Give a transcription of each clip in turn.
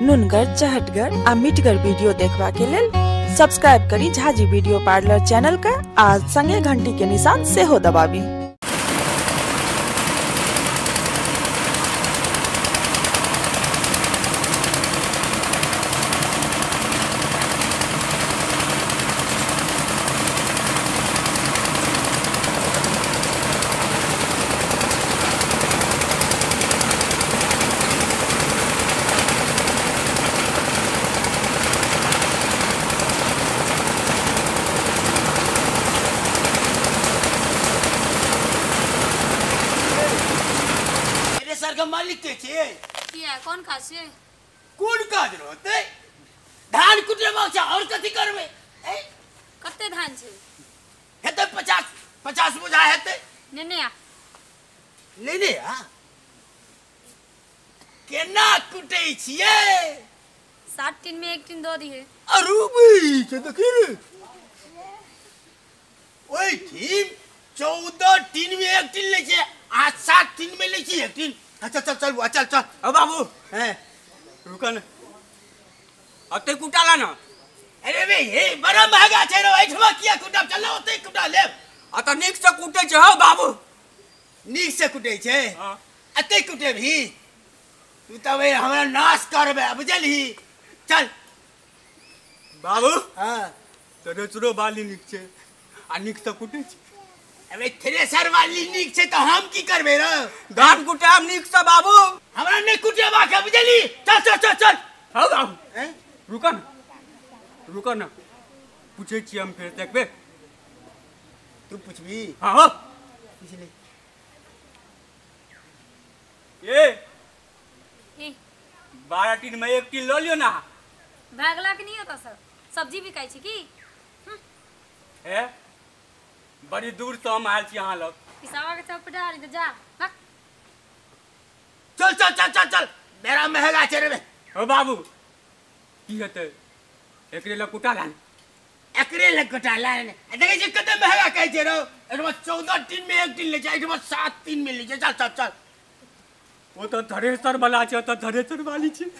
नुनगर, चहटगर आ मीठगर वीडियो देखबा के लेल सब्सक्राइब करी झाजी वीडियो पार्लर चैनल का आ संगे घंटी के निशान सेहो दबाबी। मालिक के छे किया कौन खासे कोन काज रहते धान कुटे बाचा और कथि करबे कते धान छे हेते 50 बुझा हेते नेने आ लेने आ केना कुटे छिए 7 टिन में 1 टिन दो दी है अरु बई से देखी रे ओई टीम 14 टिन में 1 टिन ले छे आ 7 टिन में ले छी 1 टिन। अच्छा चल चल चल चल अब बाबू हैं रुकन अते कुटाला ना अरे बे हे बड़ा महंगा छे रे एठमा किया कुटा चल ओते कुटा ले आ त निक से कुटे छ हो बाबू निक से कुटे छे हां अते कुटे भी तू त वे हमरा नाश करबे बुझलही चल बाबू हां तने चुरो बाली निक छे आ निक से कुटे छे अबे थ्रेसर वाली निक से तो हम की करबे रे धान कुटाम निक से बाबू हमरा ने कुटेबा के बुझली चल चल चल चल हो बाबू हैं रुकन पूछे छी हम फिर देखबे तू पूछबी हां हो पूछले ये 12 टिन में 1 टिन लो लियो ना भागला के नहीं होता सर सब्जी बिकाई छी की है बड़ी दूर से हम आयल छी यहाँ लोग किसावा के चौक पे डाल दे जा भाग चल चल चल चल चल मेरा महंगा छे रे ओ बाबू की हेते एकरे ल कुटा लान एकरे ल कुटा लान देखे जे कते महंगा कहै छे रो एठमा 14 टिन में 1 टिन ले जाय एठमा 7 टिन में ले जाय चल चल चल वो तो थ्रेसर वाला छे तो थ्रेसर वाली छे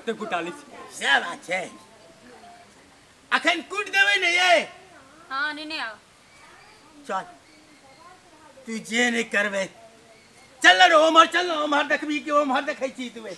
अते कुटा ली से बात छे अखन कुट देबै ने ये हां नेने आ चल तू जे नहीं करबे चल रे ओमहर चल ओमहर देखबी कि ओमहर देखै छी तू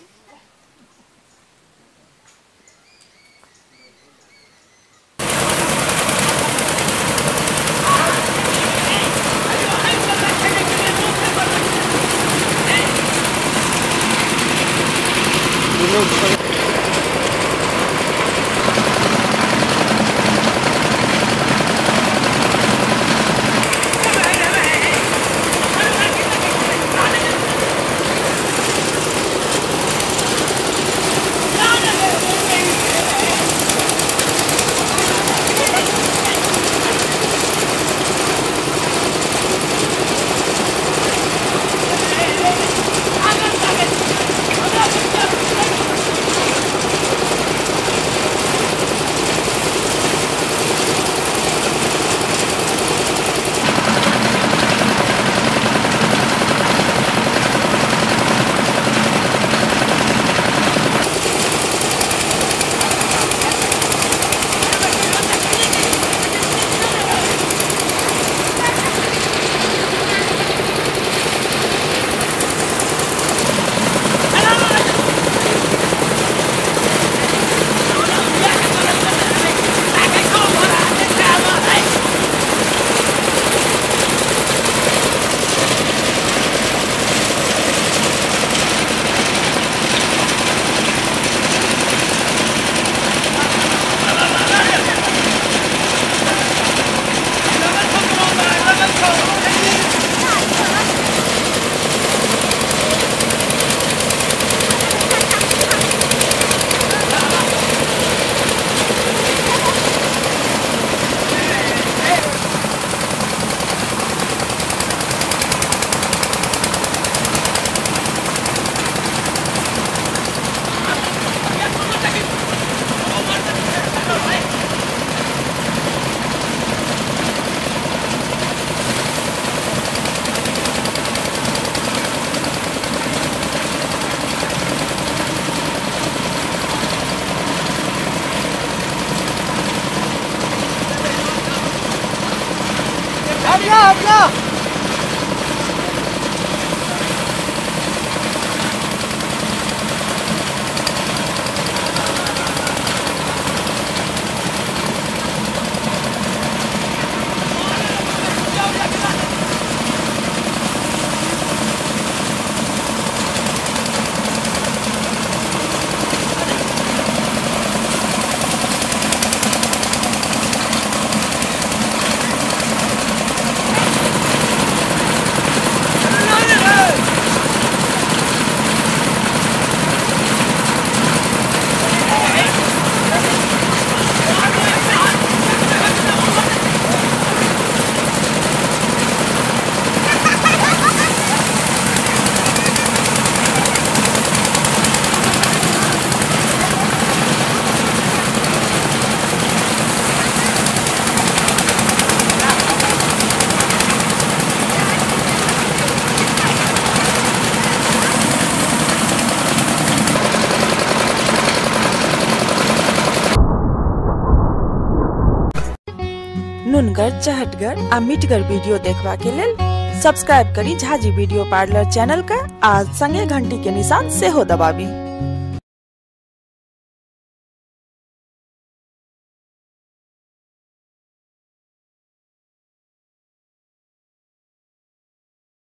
नुनगर, चहटगर आ मीठगर वीडियो देखबा के लेल सब्सक्राइब करी झाजी वीडियो पार्लर चैनल का आ संगे घंटी के निशान से हो दबाबी।